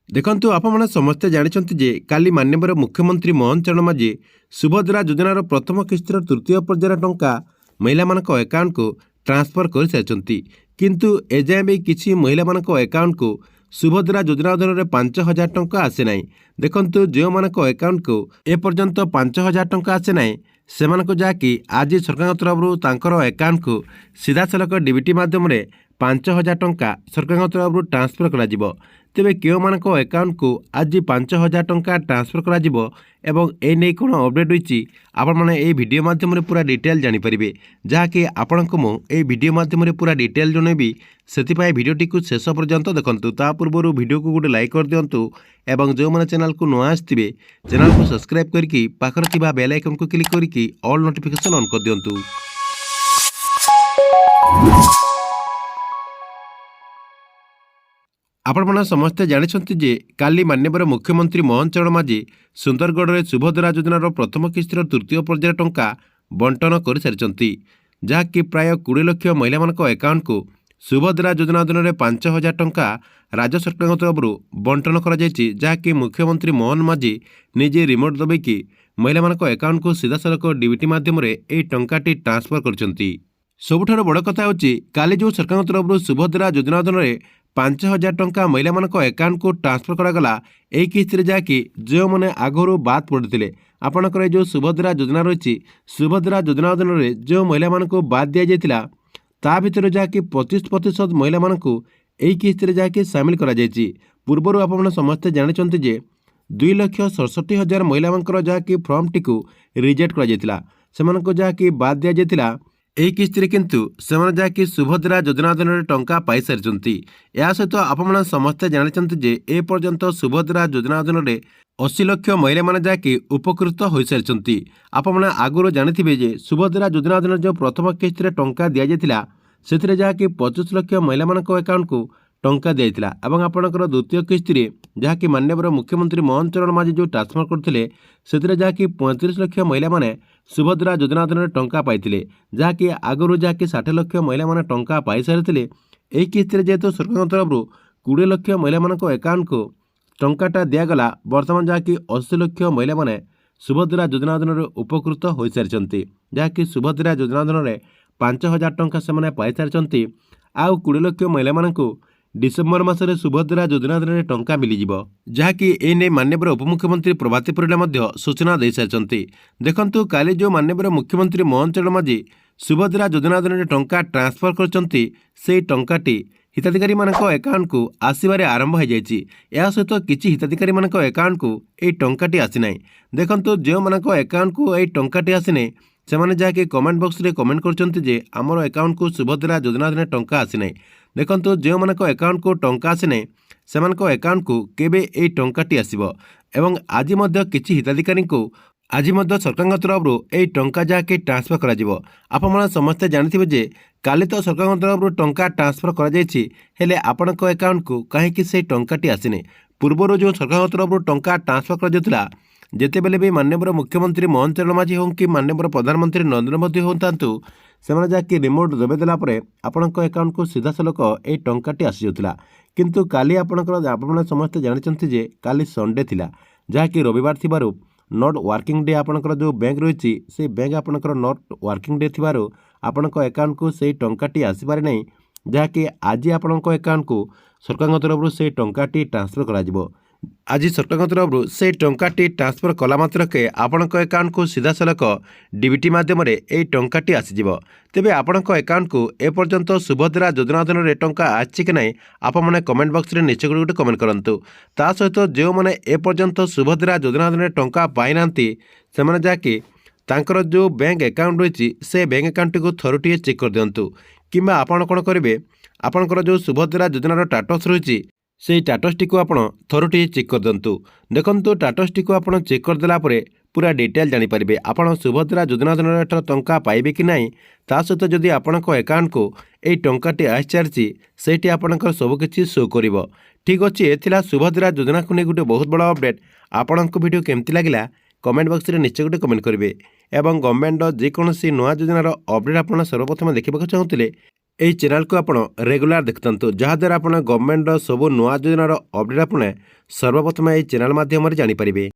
ଦେଖନ୍ତୁ ଆପଣମାନେ ସମସ୍ତେ ଜାଣିଛନ୍ତି ଯେ କାଲି ମାନ୍ୟବର ମୁଖ୍ୟମନ୍ତ୍ରୀ ମୋହନ ଚରଣ ମାଝୀ ସୁଭଦ୍ରା ଯୋଜନାର ପ୍ରଥମ କିସ୍ତିର ତୃତୀୟ ପର୍ଯ୍ୟାୟର ଟଙ୍କା ମହିଳାମାନଙ୍କ ଆକାଉଣ୍ଟକୁ ଟ୍ରାନ୍ସଫର କରିସାରିଛନ୍ତି। କିନ୍ତୁ ଏଯାଏଁ ବି କିଛି ମହିଳାମାନଙ୍କ ଆକାଉଣ୍ଟକୁ ସୁଭଦ୍ରା ଯୋଜନା ଅଧୀନରେ 5,000 ଟଙ୍କା ଆସେ ନାହିଁ। ଦେଖନ୍ତୁ ଯେଉଁମାନଙ୍କ ଆକାଉଣ୍ଟକୁ ଏପର୍ଯ୍ୟନ୍ତ 5,000 ଟଙ୍କା ଆସେ ନାହିଁ ସେମାନଙ୍କୁ ଯାହାକି ଆଜି ସରକାରଙ୍କ ତରଫରୁ ତାଙ୍କର ଆକାଉଣ୍ଟକୁ ସିଧାସଳଖ ଡିବିଟି ମାଧ୍ୟମରେ 5,000 ଟଙ୍କା ସରକାରଙ୍କ ତରଫରୁ ଟ୍ରାନ୍ସଫର କରାଯିବ। ତେବେ କେଉଁମାନଙ୍କ ଆକାଉଣ୍ଟକୁ ଆଜି 5,000 ଟଙ୍କା ଟ୍ରାନ୍ସଫର କରାଯିବ ଏବଂ ଏ ନେଇ କ'ଣ ଅପଡେଟ୍ ହୋଇଛି ଆପଣମାନେ ଏହି ଭିଡ଼ିଓ ମାଧ୍ୟମରେ ପୁରା ଡିଟେଲ୍ ଜାଣିପାରିବେ, ଯାହାକି ଆପଣଙ୍କୁ ମୁଁ ଏହି ଭିଡ଼ିଓ ମାଧ୍ୟମରେ ପୁରା ଡିଟେଲ୍ ଜଣାଇବି। ସେଥିପାଇଁ ଭିଡ଼ିଓଟିକୁ ଶେଷ ପର୍ଯ୍ୟନ୍ତ ଦେଖନ୍ତୁ। ତା ପୂର୍ବରୁ ଭିଡ଼ିଓକୁ ଗୋଟେ ଲାଇକ୍ କରିଦିଅନ୍ତୁ ଏବଂ ଯେଉଁମାନେ ଚ୍ୟାନେଲକୁ ନୂଆ ଆସିଥିବେ ଚ୍ୟାନେଲକୁ ସବସ୍କ୍ରାଇବ୍ କରିକି ପାଖରେ ଥିବା ବେଲ୍ ଆଇକନ୍କୁ କ୍ଲିକ୍ କରିକି ଅଲ୍ ନୋଟିଫିକେସନ୍ ଅନ୍ କରିଦିଅନ୍ତୁ। ଆପଣମାନେ ସମସ୍ତେ ଜାଣିଛନ୍ତି ଯେ କାଲି ମାନ୍ୟବର ମୁଖ୍ୟମନ୍ତ୍ରୀ ମୋହନ ଚରଣ ମାଝୀ ସୁନ୍ଦରଗଡ଼ରେ ସୁଭଦ୍ରା ଯୋଜନାର ପ୍ରଥମ କିସ୍ତିର ତୃତୀୟ ପର୍ଯ୍ୟାୟ ଟଙ୍କା ବଣ୍ଟନ କରିସାରିଛନ୍ତି, ଯାହାକି ପ୍ରାୟ 20 ଲକ୍ଷ ମହିଳାମାନଙ୍କ ଆକାଉଣ୍ଟକୁ ସୁଭଦ୍ରା ଯୋଜନା ଅଧୀନରେ 5,000 ଟଙ୍କା ରାଜ୍ୟ ସରକାରଙ୍କ ତରଫରୁ ବଣ୍ଟନ କରାଯାଇଛି, ଯାହାକି ମୁଖ୍ୟମନ୍ତ୍ରୀ ମୋହନ ମାଝୀ ନିଜେ ରିମୋଟ୍ ଦବାଇକି ମହିଳାମାନଙ୍କ ଆକାଉଣ୍ଟକୁ ସିଧାସଳଖ ଡିବିଟି ମାଧ୍ୟମରେ ଏହି ଟଙ୍କାଟି ଟ୍ରାନ୍ସଫର କରିଛନ୍ତି। ସବୁଠାରୁ ବଡ଼ କଥା ହେଉଛି କାଲି ଯେଉଁ ସରକାରଙ୍କ ତରଫରୁ ସୁଭଦ୍ରା ଯୋଜନା ଅଧୀନରେ 5,000 ଟଙ୍କା ମହିଳାମାନଙ୍କ ଆକାଉଣ୍ଟକୁ ଟ୍ରାନ୍ସଫର କରାଗଲା ଏହି କିସ୍ତିରେ, ଯାହାକି ଯେଉଁମାନେ ଆଗରୁ ବାଦ୍ ପଡ଼ିଥିଲେ। ଆପଣଙ୍କର ଏହି ଯେଉଁ ସୁଭଦ୍ରା ଯୋଜନା ରହିଛି, ସୁଭଦ୍ରା ଯୋଜନା ଅଧୀନରେ ଯେଉଁ ମହିଳାମାନଙ୍କୁ ବାଦ୍ ଦିଆଯାଇଥିଲା ତା ଭିତରେ ଯାହାକି 25% ମହିଳାମାନଙ୍କୁ ଏହି କିସ୍ତିରେ ଯାହାକି ସାମିଲ କରାଯାଇଛି। ପୂର୍ବରୁ ଆପଣମାନେ ସମସ୍ତେ ଜାଣିଛନ୍ତି ଯେ 2,67,000 ମହିଳାମାନଙ୍କର ଯାହାକି ଫର୍ମଟିକୁ ରିଜେକ୍ଟ କରାଯାଇଥିଲା, ସେମାନଙ୍କୁ ଯାହାକି ବାଦ୍ ଦିଆଯାଇଥିଲା ଏହି କିସ୍ତିରେ, କିନ୍ତୁ ସେମାନେ ଯାହାକି ସୁଭଦ୍ରା ଯୋଜନା ଅଧୀନରେ ଟଙ୍କା ପାଇସାରିଛନ୍ତି। ଏହା ସହିତ ଆପଣମାନେ ସମସ୍ତେ ଜାଣିଛନ୍ତି ଯେ ଏପର୍ଯ୍ୟନ୍ତ ସୁଭଦ୍ରା ଯୋଜନା ଅଧୀନରେ 80 ଲକ୍ଷ ମହିଳାମାନେ ଯାହାକି ଉପକୃତ ହୋଇସାରିଛନ୍ତି। ଆପଣମାନେ ଆଗରୁ ଜାଣିଥିବେ ଯେ ସୁଭଦ୍ରା ଯୋଜନା ଅଧୀନରେ ଯେଉଁ ପ୍ରଥମ କିସ୍ତିରେ ଟଙ୍କା ଦିଆଯାଇଥିଲା ସେଥିରେ ଯାହାକି 25 ଲକ୍ଷ ମହିଳାମାନଙ୍କ ଆକାଉଣ୍ଟକୁ ଟଙ୍କା ଦିଆଯାଇଥିଲା ଏବଂ ଆପଣଙ୍କର ଦ୍ୱିତୀୟ କିସ୍ତିରେ ଯାହାକି ମାନ୍ୟବର ମୁଖ୍ୟମନ୍ତ୍ରୀ ମୋହନ ଚରଣ ମାଝୀ ଯେଉଁ ଟ୍ରାନ୍ସଫର କରିଥିଲେ ସେଥିରେ ଯାହାକି 35 ଲକ୍ଷ ମହିଳାମାନେ ସୁଭଦ୍ରା ଯୋଜନା ଅଧୀନରେ ଟଙ୍କା ପାଇଥିଲେ, ଯାହାକି ଆଗରୁ ଯାହାକି 60 ଲକ୍ଷ ମହିଳାମାନେ ଟଙ୍କା ପାଇସାରିଥିଲେ। ଏହି କିସ୍ତିରେ ଯେହେତୁ ସରକାରଙ୍କ ତରଫରୁ 20 ଲକ୍ଷ ମହିଳାମାନଙ୍କ ଆକାଉଣ୍ଟକୁ ଟଙ୍କାଟା ଦିଆଗଲା, ବର୍ତ୍ତମାନ ଯାହାକି 80 ଲକ୍ଷ ମହିଳାମାନେ ସୁଭଦ୍ରା ଯୋଜନା ଅଧୀନରେ ଉପକୃତ ହୋଇସାରିଛନ୍ତି, ଯାହାକି ସୁଭଦ୍ରା ଯୋଜନା ଅଧୀନରେ 5,000 ଟଙ୍କା ସେମାନେ ପାଇସାରିଛନ୍ତି। ଆଉ 20 ଲକ୍ଷ ମହିଳାମାନଙ୍କୁ ଡିସେମ୍ବର ମାସରେ ସୁଭଦ୍ରା ଯୋଜନା ଅଧୀନରେ ଟଙ୍କା ମିଳିଯିବ, ଯାହାକି ଏ ନେଇ ମାନ୍ୟବର ଉପମୁଖ୍ୟମନ୍ତ୍ରୀ ପ୍ରଭାତୀ ପରିଡ଼ା ମଧ୍ୟ ସୂଚନା ଦେଇସାରିଛନ୍ତି। ଦେଖନ୍ତୁ କାଲି ଯେଉଁ ମାନ୍ୟବର ମୁଖ୍ୟମନ୍ତ୍ରୀ ମୋହନ ଚରଣ ମାଝୀ ସୁଭଦ୍ରା ଯୋଜନା ଅଧୀନରେ ଟଙ୍କା ଟ୍ରାନ୍ସଫର କରିଛନ୍ତି ସେହି ଟଙ୍କାଟି ହିତାଧିକାରୀମାନଙ୍କ ଆକାଉଣ୍ଟକୁ ଆସିବାରେ ଆରମ୍ଭ ହୋଇଯାଇଛି। ଏହା ସହିତ କିଛି ହିତାଧିକାରୀମାନଙ୍କ ଆକାଉଣ୍ଟକୁ ଏହି ଟଙ୍କାଟି ଆସିନାହିଁ। ଦେଖନ୍ତୁ ଯେଉଁମାନଙ୍କ ଆକାଉଣ୍ଟକୁ ଏହି ଟଙ୍କାଟି ଆସିନାହିଁ ସେମାନେ ଯାହାକି କମେଣ୍ଟ ବକ୍ସରେ କମେଣ୍ଟ କରୁଛନ୍ତି ଯେ ଆମର ଆକାଉଣ୍ଟକୁ ସୁଭଦ୍ରା ଯୋଜନା ଅଧୀନରେ ଟଙ୍କା ଆସିନାହିଁ। ଦେଖନ୍ତୁ ଯେଉଁମାନଙ୍କ ଆକାଉଣ୍ଟକୁ ଟଙ୍କା ଆସିନାହିଁ ସେମାନଙ୍କ ଆକାଉଣ୍ଟକୁ କେବେ ଏହି ଟଙ୍କାଟି ଆସିବ ଏବଂ ଆଜି ମଧ୍ୟ କିଛି ହିତାଧିକାରୀଙ୍କୁ ଆଜି ମଧ୍ୟ ସରକାରଙ୍କ ତରଫରୁ ଏହି ଟଙ୍କା ଯାହାକି ଟ୍ରାନ୍ସଫର କରାଯିବ। ଆପଣମାନେ ସମସ୍ତେ ଜାଣିଥିବେ ଯେ କାଲି ତ ସରକାରଙ୍କ ତରଫରୁ ଟଙ୍କା ଟ୍ରାନ୍ସଫର କରାଯାଇଛି, ହେଲେ ଆପଣଙ୍କ ଆକାଉଣ୍ଟକୁ କାହିଁକି ସେହି ଟଙ୍କାଟି ଆସିନି? ପୂର୍ବରୁ ଯେଉଁ ସରକାରଙ୍କ ତରଫରୁ ଟଙ୍କା ଟ୍ରାନ୍ସଫର କରାଯାଉଥିଲା, ଯେତେବେଳେ ବି ମାନ୍ୟବର ମୁଖ୍ୟମନ୍ତ୍ରୀ ମୋହନ ଚରଣ ମାଝୀ ହେଉ କି ମାନ୍ୟବର ପ୍ରଧାନମନ୍ତ୍ରୀ ନରେନ୍ଦ୍ର ମୋଦି ହୁଅନ୍ତୁ, ସେମାନେ ଯାହାକି ରିମୋଟ୍ ଦବାଇ ଦେଲା ପରେ ଆପଣଙ୍କ ଆକାଉଣ୍ଟକୁ ସିଧାସଳଖ ଏହି ଟଙ୍କାଟି ଆସିଯାଉଥିଲା। କିନ୍ତୁ କାଲି ଆପଣମାନେ ସମସ୍ତେ ଜାଣିଛନ୍ତି ଯେ କାଲି ସଣ୍ଡେ ଥିଲା, ଯାହାକି ରବିବାର ଥିବାରୁ ନଟ୍ ୱାର୍କିଂ ଡେ ଆପଣଙ୍କର ଯେଉଁ ବ୍ୟାଙ୍କ ରହିଛି ସେହି ବ୍ୟାଙ୍କ ଆପଣଙ୍କର ନଟ୍ ୱାର୍କିଂ ଡେ ଥିବାରୁ ଆପଣଙ୍କ ଆକାଉଣ୍ଟକୁ ସେହି ଟଙ୍କାଟି ଆସିପାରେ ନାହିଁ, ଯାହାକି ଆଜି ଆପଣଙ୍କ ଆକାଉଣ୍ଟକୁ ସରକାରଙ୍କ ତରଫରୁ ସେହି ଟଙ୍କାଟି ଟ୍ରାନ୍ସଫର କରାଯିବ। ଆଜି ସରକାରଙ୍କ ତରଫରୁ ସେହି ଟଙ୍କାଟି ଟ୍ରାନ୍ସଫର କଲା ମାତ୍ରକେ ଆପଣଙ୍କ ଆକାଉଣ୍ଟକୁ ସିଧାସଳଖ ଡିବିଟି ମାଧ୍ୟମରେ ଏହି ଟଙ୍କାଟି ଆସିଯିବ। ତେବେ ଆପଣଙ୍କ ଆକାଉଣ୍ଟକୁ ଏପର୍ଯ୍ୟନ୍ତ ସୁଭଦ୍ରା ଯୋଜନା ଅଧୀନରେ ଟଙ୍କା ଆସିଛି କି ନାହିଁ ଆପଣମାନେ କମେଣ୍ଟ ବକ୍ସରେ ନିଶ୍ଚୟ ଗୋଟେ କମେଣ୍ଟ କରନ୍ତୁ। ତା ସହିତ ଯେଉଁମାନେ ଏପର୍ଯ୍ୟନ୍ତ ସୁଭଦ୍ରା ଯୋଜନା ଅଧୀନରେ ଟଙ୍କା ପାଇନାହାନ୍ତି ସେମାନେ ଯାହାକି ତାଙ୍କର ଯେଉଁ ବ୍ୟାଙ୍କ ଆକାଉଣ୍ଟ ରହିଛି ସେ ବ୍ୟାଙ୍କ ଆକାଉଣ୍ଟଟିକୁ ଥରୁଟିଏ ଚେକ୍ କରିଦିଅନ୍ତୁ, କିମ୍ବା ଆପଣ କ'ଣ କରିବେ ଆପଣଙ୍କର ଯେଉଁ ସୁଭଦ୍ରା ଯୋଜନାର ଷ୍ଟାଟସ୍ ରହିଛି ସେହି ଷ୍ଟାଟସ୍ଟିକୁ ଆପଣ ଥରୁଟିଏ ଚେକ୍ କରିଦିଅନ୍ତୁ। ଦେଖନ୍ତୁ ଷ୍ଟାଟସ୍ଟିକୁ ଆପଣ ଚେକ୍ କରିଦେଲା ପରେ ପୁରା ଡିଟେଲ୍ ଜାଣିପାରିବେ ଆପଣ ସୁଭଦ୍ରା ଯୋଜନା ଅଧୀନରେ ଏଥର ଟଙ୍କା ପାଇବେ କି ନାହିଁ। ତା ସହିତ ଯଦି ଆପଣଙ୍କ ଆକାଉଣ୍ଟକୁ ଏହି ଟଙ୍କାଟି ଆସିସାରିଛି ସେଇଠି ଆପଣଙ୍କର ସବୁକିଛି ଶୋ କରିବ। ଠିକ୍ ଅଛି, ଏ ଥିଲା ସୁଭଦ୍ରା ଯୋଜନାକୁ ନେଇ ଗୋଟେ ବହୁତ ବଡ଼ ଅପଡେଟ୍। ଆପଣଙ୍କ ଭିଡ଼ିଓ କେମିତି ଲାଗିଲା କମେଣ୍ଟ ବକ୍ସରେ ନିଶ୍ଚୟ ଗୋଟେ କମେଣ୍ଟ କରିବେ ଏବଂ ଗଭର୍ଣ୍ଣମେଣ୍ଟର ଯେକୌଣସି ନୂଆ ଯୋଜନାର ଅପଡେଟ୍ ଆପଣ ସର୍ବପ୍ରଥମେ ଦେଖିବାକୁ ଚାହୁଁଥିଲେ এই ଚ୍ୟାନେଲକୁ ଆପଣ ରେଗୁଲାର ଦେଖୁଥାନ୍ତୁ, ଯାହାଦ୍ୱାରା ଆପଣ ଗଭର୍ଣ୍ଣମେଣ୍ଟର ସବୁ ନୂଆ ଯୋଜନାର ଅପଡେଟ୍ ଆପଣ ସର୍ବପ୍ରଥମେ ଏହି ଚ୍ୟାନେଲ ମାଧ୍ୟମରେ ଜାଣିପାରିବେ।